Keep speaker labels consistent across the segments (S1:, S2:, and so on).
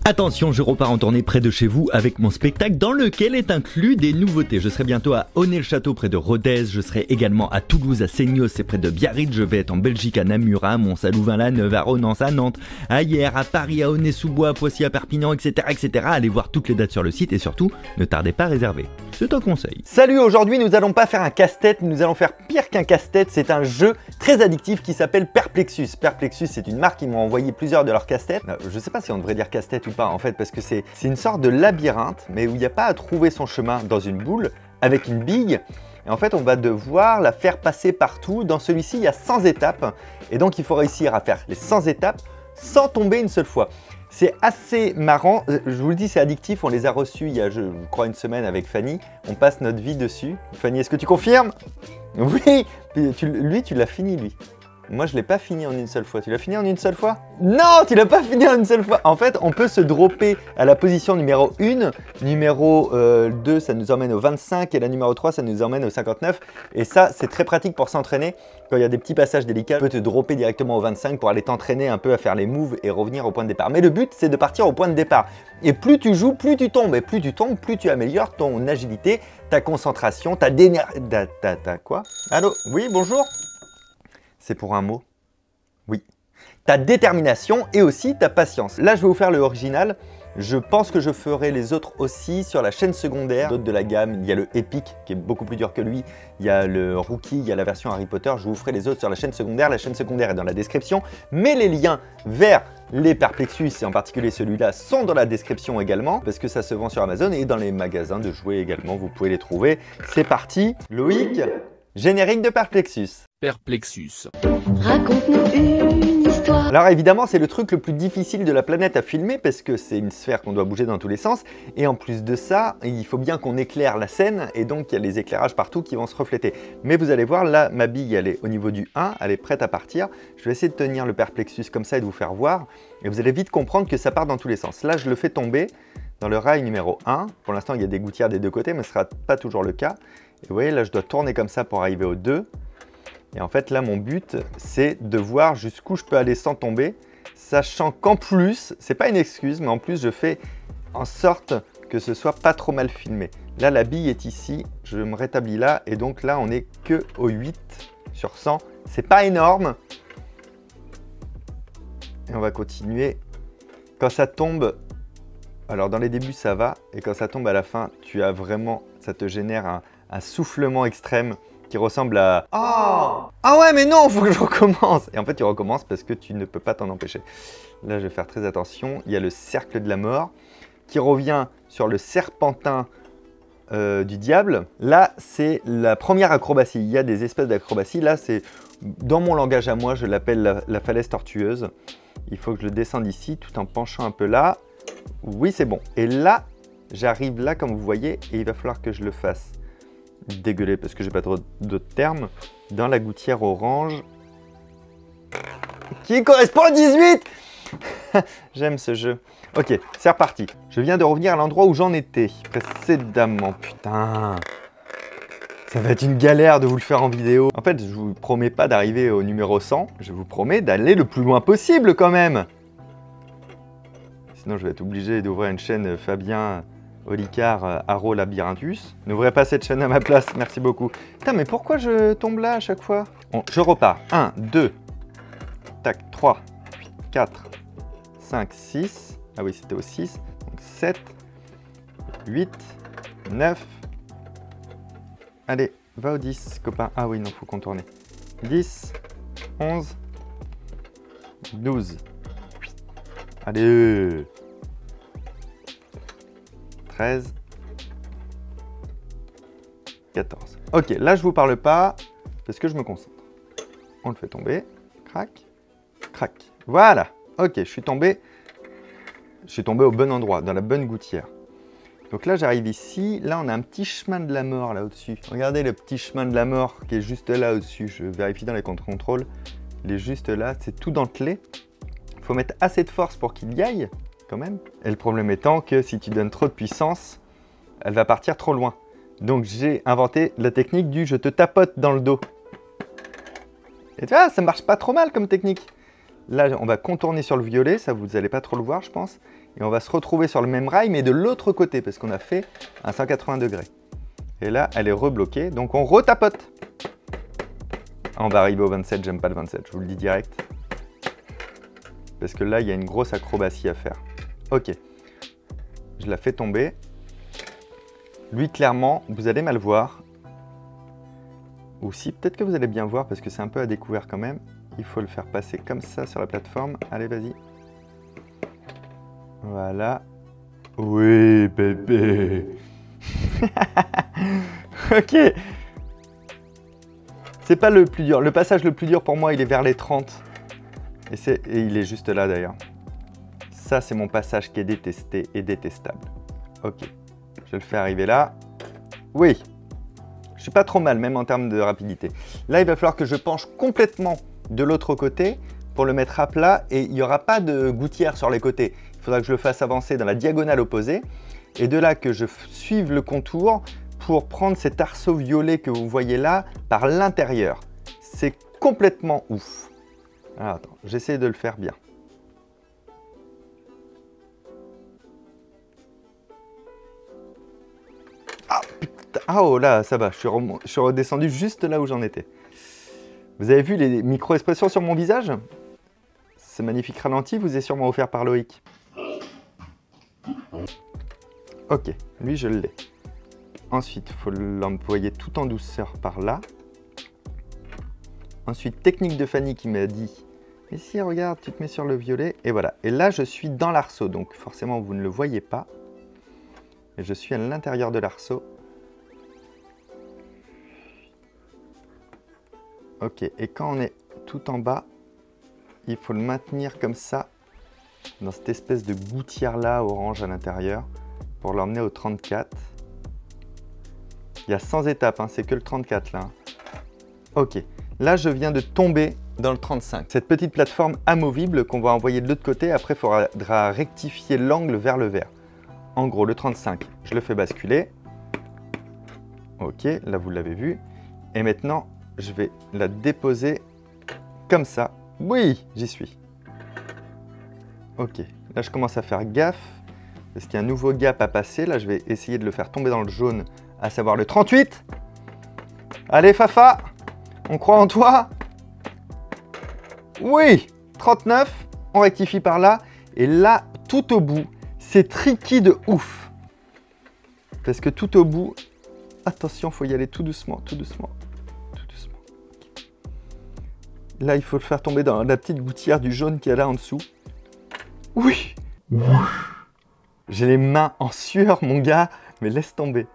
S1: Attention, je repars en tournée près de chez vous avec mon spectacle dans lequel est inclus des nouveautés. Je serai bientôt à Aunay-le-Château près de Rodez, je serai également à Toulouse, à Seignos, c'est près de Biarritz, je vais être en Belgique, à Namur, à Mons, à Louvain-la-Neuve, à Renens, à Nantes, à Hyères, à Paris, à Aulnay-sous-Bois, à Poissy, à Perpignan, etc., etc. Allez voir toutes les dates sur le site et surtout, ne tardez pas à réserver. C'est un conseil.
S2: Salut, aujourd'hui nous allons pas faire un casse-tête, nous allons faire pire qu'un casse-tête, c'est un jeu très addictif qui s'appelle Perplexus. Perplexus, c'est une marque qui m'a envoyé plusieurs de leurs casse-têtes. Je sais pas si on devrait dire casse-tête ou pas en fait, parce que c'est une sorte de labyrinthe, mais où il n'y a pas à trouver son chemin dans une boule avec une bille. Et en fait, on va devoir la faire passer partout. Dans celui-ci, il y a 100 étapes. Et donc, il faut réussir à faire les 100 étapes sans tomber une seule fois. C'est assez marrant. Je vous le dis, c'est addictif. On les a reçus il y a, je crois, une semaine avec Fanny. On passe notre vie dessus. Fanny, est-ce que tu confirmes? Oui. Lui, tu l'as fini, lui. Moi, je ne l'ai pas fini en une seule fois. Tu l'as fini en une seule fois? Non, tu l'as pas fini en une seule fois. En fait, on peut se dropper à la position numéro 1. Numéro 2, ça nous emmène au 25. Et la numéro 3, ça nous emmène au 59. Et ça, c'est très pratique pour s'entraîner. Quand il y a des petits passages délicats, tu peux te dropper directement au 25 pour aller t'entraîner un peu à faire les moves et revenir au point de départ. Mais le but, c'est de partir au point de départ. Et plus tu joues, plus tu tombes. Et plus tu tombes, plus tu améliores ton agilité, ta concentration, ta quoi? Allô? Oui, bonjour? C'est pour un mot? Oui. Ta détermination et aussi ta patience. Là, je vais vous faire le original. Je pense que je ferai les autres aussi sur la chaîne secondaire. D'autres de la gamme, il y a le Epic qui est beaucoup plus dur que lui. Il y a le Rookie, il y a la version Harry Potter. Je vous ferai les autres sur la chaîne secondaire. La chaîne secondaire est dans la description. Mais les liens vers les Perplexus, et en particulier celui-là, sont dans la description également. Parce que ça se vend sur Amazon et dans les magasins de jouets également. Vous pouvez les trouver. C'est parti. Loïc, générique de Perplexus.
S3: Perplexus.
S4: Raconte-nous une histoire.
S2: Alors évidemment, c'est le truc le plus difficile de la planète à filmer parce que c'est une sphère qu'on doit bouger dans tous les sens. Et en plus de ça, il faut bien qu'on éclaire la scène et donc il y a les éclairages partout qui vont se refléter. Mais vous allez voir, là, ma bille, elle est au niveau du 1, elle est prête à partir. Je vais essayer de tenir le Perplexus comme ça et de vous faire voir. Et vous allez vite comprendre que ça part dans tous les sens. Là, je le fais tomber dans le rail numéro 1. Pour l'instant, il y a des gouttières des deux côtés, mais ce ne sera pas toujours le cas. Et vous voyez, là, je dois tourner comme ça pour arriver au 2. Et en fait, là, mon but, c'est de voir jusqu'où je peux aller sans tomber, sachant qu'en plus, c'est pas une excuse, mais en plus, je fais en sorte que ce soit pas trop mal filmé. Là, la bille est ici, je me rétablis là, et donc là, on n'est que au 8 sur 100. C'est pas énorme. Et on va continuer. Quand ça tombe, alors dans les débuts, ça va, et quand ça tombe à la fin, tu as vraiment, ça te génère un soufflement extrême qui ressemble à « Oh, ah ouais, mais non, il faut que je recommence !» Et en fait, tu recommences parce que tu ne peux pas t'en empêcher. Là, je vais faire très attention. Il y a le cercle de la mort qui revient sur le serpentin du diable. Là, c'est la première acrobatie. Il y a des espèces d'acrobatie. Là, c'est dans mon langage à moi, je l'appelle la falaise tortueuse. Il faut que je le descende ici tout en penchant un peu là. Oui, c'est bon. Et là, j'arrive là, comme vous voyez, et il va falloir que je le fasse dégueuler parce que j'ai pas trop d'autres termes, dans la gouttière orange qui correspond à 18. J'aime ce jeu. Ok, c'est reparti. Je viens de revenir à l'endroit où j'en étais précédemment. Putain, ça va être une galère de vous le faire en vidéo. En fait, je vous promets pas d'arriver au numéro 100, je vous promets d'aller le plus loin possible quand même. Sinon, je vais être obligé d'ouvrir une chaîne Fabien Olicard Arrow Labyrinthus. N'ouvrez pas cette chaîne à ma place, merci beaucoup. Putain, mais pourquoi je tombe là à chaque fois? Bon, je repars. 1, 2, tac, 3, 4, 5, 6. Ah oui, c'était au 6. Donc 7, 8, 9. Allez, va au 10, copain. Ah oui, non, faut contourner. 10, 11, 12. Allez. 13, 14. Ok, là je vous parle pas parce que je me concentre. On le fait tomber. Crac, crac. Voilà. Ok, je suis tombé au bon endroit, dans la bonne gouttière. Donc là j'arrive ici. Là on a un petit chemin de la mort là au-dessus. Regardez le petit chemin de la mort qui est juste là au-dessus. Je vérifie dans les contrôles. Il est juste là. C'est tout dentelé. Il faut mettre assez de force pour qu'il y aille. Quand même. Et le problème étant que si tu donnes trop de puissance, elle va partir trop loin. Donc j'ai inventé la technique du je te tapote dans le dos. Et tu vois, ça marche pas trop mal comme technique. Là, on va contourner sur le violet, ça vous n'allez pas trop le voir, je pense. Et on va se retrouver sur le même rail, mais de l'autre côté, parce qu'on a fait un 180 degrés. Et là, elle est rebloquée, donc on retapote. On va arriver au 27, j'aime pas le 27, je vous le dis direct. Parce que là, il y a une grosse acrobatie à faire. Ok, je la fais tomber. Lui, clairement, vous allez mal voir. Ou si, peut-être que vous allez bien voir, parce que c'est un peu à découvert quand même. Il faut le faire passer comme ça sur la plateforme. Allez, vas-y. Voilà. Oui, bébé. Ok. C'est pas le plus dur. Le passage le plus dur pour moi, il est vers les 30. Et il est juste là d'ailleurs. Ça, c'est mon passage qui est détesté et détestable. Ok. Je le fais arriver là. Oui. Je suis pas trop mal, même en termes de rapidité. Là, il va falloir que je penche complètement de l'autre côté pour le mettre à plat et il n'y aura pas de gouttière sur les côtés. Il faudra que je le fasse avancer dans la diagonale opposée et de là que je suive le contour pour prendre cet arceau violet que vous voyez là par l'intérieur. C'est complètement ouf. Alors, attends, j'essaie de le faire bien. Ah putain, ah oh là, ça va, je suis redescendu juste là où j'en étais. Vous avez vu les micro-expressions sur mon visage? Ce magnifique ralenti vous est sûrement offert par Loïc. Ok, lui je l'ai. Ensuite, il faut l'envoyer tout en douceur par là. Ensuite, technique de Fanny qui m'a dit « Mais si, regarde, tu te mets sur le violet. » Et voilà. Et là, je suis dans l'arceau, donc forcément, vous ne le voyez pas. Et je suis à l'intérieur de l'arceau. Ok, et quand on est tout en bas, il faut le maintenir comme ça, dans cette espèce de gouttière-là, orange à l'intérieur, pour l'emmener au 34. Il y a 100 étapes, hein, c'est que le 34 là. Ok, là je viens de tomber dans le 35. Cette petite plateforme amovible qu'on va envoyer de l'autre côté, après il faudra rectifier l'angle vers le vert. En gros, le 35, je le fais basculer. Ok, là vous l'avez vu. Et maintenant, je vais la déposer comme ça. Oui, j'y suis. Ok, là je commence à faire gaffe, parce qu'il y a un nouveau gap à passer. Là, je vais essayer de le faire tomber dans le jaune, à savoir le 38. Allez, Fafa, on croit en toi. Oui, 39, on rectifie par là. Et là, tout au bout, c'est tricky de ouf. Parce que tout au bout, attention, il faut y aller tout doucement, tout doucement, tout doucement. Okay. Là, il faut le faire tomber dans la petite gouttière du jaune qu'il y a là en dessous. Oui. J'ai les mains en sueur, mon gars, mais laisse tomber.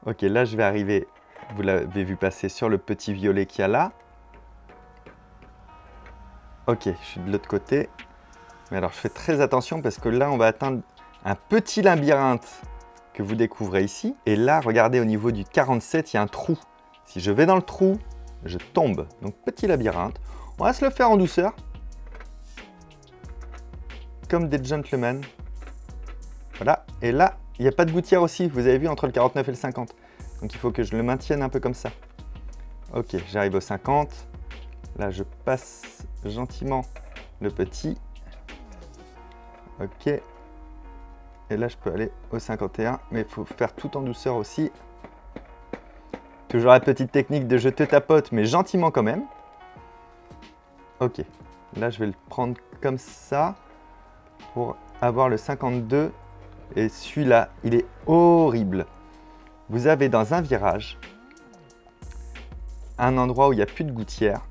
S2: Ok, là, je vais arriver, vous l'avez vu passer sur le petit violet qu'il y a là. Ok, je suis de l'autre côté. Mais alors, je fais très attention parce que là, on va atteindre un petit labyrinthe que vous découvrez ici. Et là, regardez, au niveau du 47, il y a un trou. Si je vais dans le trou, je tombe. Donc, petit labyrinthe. On va se le faire en douceur. Comme des gentlemen. Voilà. Et là, il n'y a pas de gouttière aussi. Vous avez vu, entre le 49 et le 50. Donc, il faut que je le maintienne un peu comme ça. Ok, j'arrive au 50. Là, je passe gentiment le petit. Ok. Et là, je peux aller au 51. Mais il faut faire tout en douceur aussi. Toujours la petite technique de je te tapote, mais gentiment quand même. Ok. Là, je vais le prendre comme ça pour avoir le 52. Et celui-là, il est horrible. Vous avez dans un virage un endroit où il n'y a plus de gouttière.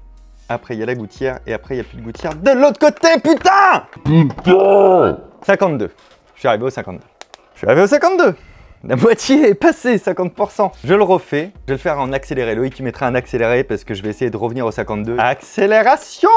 S2: Après, il y a la gouttière. Et après, il n'y a plus de gouttière de l'autre côté, putain! Putain! 52. Je suis arrivé au 52. Je suis arrivé au 52. La moitié est passée, 50%. Je le refais. Je vais le faire en accéléré. Loïc, tu mettras un accéléré parce que je vais essayer de revenir au 52. Accélération!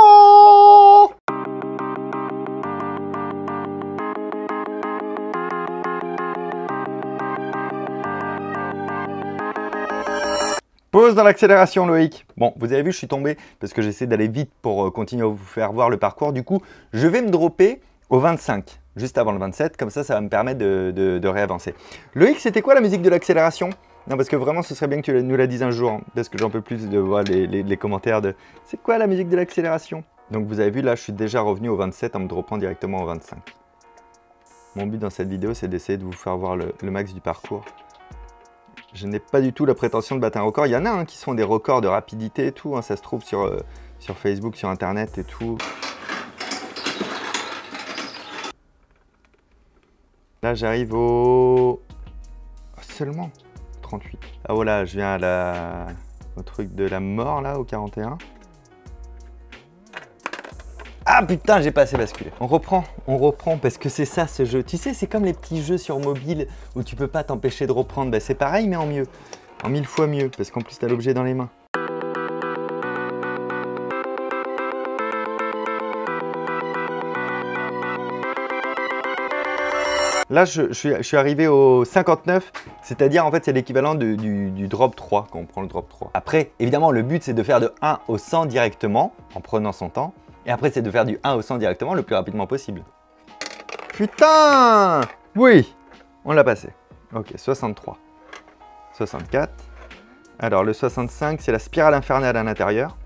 S2: Pause dans l'accélération, Loïc. Bon, vous avez vu, je suis tombé parce que j'essaie d'aller vite pour continuer à vous faire voir le parcours. Du coup, je vais me dropper au 25, juste avant le 27. Comme ça, ça va me permettre de réavancer. Loïc, c'était quoi la musique de l'accélération? Non, parce que vraiment, ce serait bien que tu nous la dises un jour. Hein, parce que j'en peux plus de voir les commentaires de « C'est quoi la musique de l'accélération ?» Donc, vous avez vu, là, je suis déjà revenu au 27 en me droppant directement au 25. Mon but dans cette vidéo, c'est d'essayer de vous faire voir le max du parcours. Je n'ai pas du tout la prétention de battre un record. Il y en a qui sont des records de rapidité et tout. Ça se trouve sur Facebook, sur Internet et tout. Là, j'arrive au... Seulement 38. Ah voilà, je viens au truc de la mort, là, au 41. Ah putain, j'ai pas assez basculé. On reprend parce que c'est ça ce jeu. Tu sais, c'est comme les petits jeux sur mobile où tu peux pas t'empêcher de reprendre. C'est pareil mais en mieux. En 1000 fois mieux parce qu'en plus t'as l'objet dans les mains. Là, je suis arrivé au 59, c'est-à-dire en fait c'est l'équivalent du drop 3 quand on prend le drop 3. Après, évidemment, le but c'est de faire de 1 au 100 directement en prenant son temps. Et après, c'est de faire du 1 au 100 directement le plus rapidement possible. Putain! Oui! On l'a passé. Ok, 63. 64. Alors, le 65, c'est la spirale infernale à l'intérieur.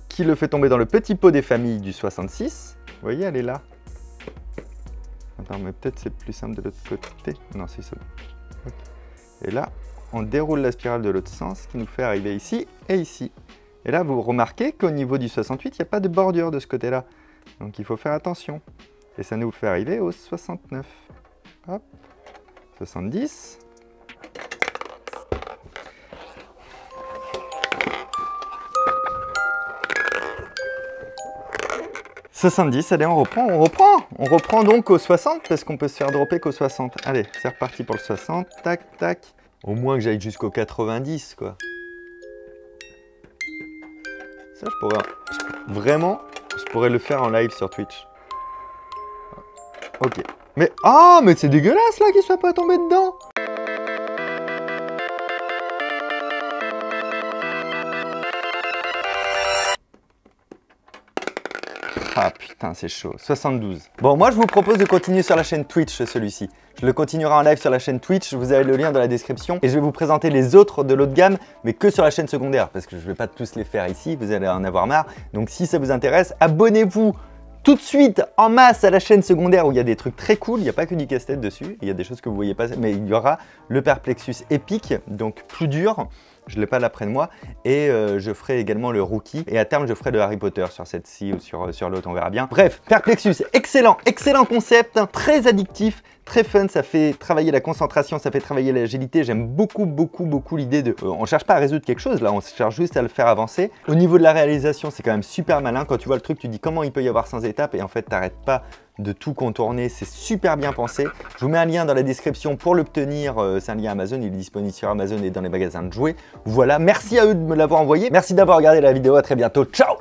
S2: Qui le fait tomber dans le petit pot des familles du 66. Vous voyez, elle est là. Attends, mais peut-être c'est plus simple de l'autre côté. Non, c'est ça. Okay. Et là, on déroule la spirale de l'autre sens, ce qui nous fait arriver ici et ici. Et là, vous remarquez qu'au niveau du 68, il n'y a pas de bordure de ce côté-là. Donc, il faut faire attention. Et ça nous fait arriver au 69. Hop. 70. « 70, allez, on reprend donc au 60 parce qu'on peut se faire dropper qu'au 60. Allez, c'est reparti pour le 60, tac, tac. Au moins que j'aille jusqu'au 90, quoi. Ça, je pourrais le faire en live sur Twitch. Ok. Mais, mais c'est dégueulasse, là, qu'il soit pas tombé dedans. Ah putain, c'est chaud. 72. Bon, moi je vous propose de continuer sur la chaîne Twitch celui-ci. Je le continuerai en live sur la chaîne Twitch, vous avez le lien dans la description. Et je vais vous présenter les autres de l'autre gamme, mais que sur la chaîne secondaire, parce que je ne vais pas tous les faire ici, vous allez en avoir marre. Donc si ça vous intéresse, abonnez-vous tout de suite en masse à la chaîne secondaire où il y a des trucs très cool. Il n'y a pas que du casse-tête dessus, il y a des choses que vous voyez pas, mais il y aura le Perplexus épique, donc plus dur. Je ne l'ai pas là près de moi. Et je ferai également le Rookie. Et à terme, je ferai le Harry Potter sur cette-ci ou sur l'autre, on verra bien. Bref, Perplexus, excellent concept, très addictif, très fun. Ça fait travailler la concentration, ça fait travailler l'agilité. J'aime beaucoup l'idée de... on ne cherche pas à résoudre quelque chose, là, on cherche juste à le faire avancer. Au niveau de la réalisation, c'est quand même super malin. Quand tu vois le truc, tu dis comment il peut y avoir 100 étapes et en fait, tu n'arrêtes pas de tout contourner, c'est super bien pensé. Je vous mets un lien dans la description pour l'obtenir, c'est un lien Amazon, il est disponible sur Amazon et dans les magasins de jouets. Voilà, merci à eux de me l'avoir envoyé, merci d'avoir regardé la vidéo, à très bientôt, ciao!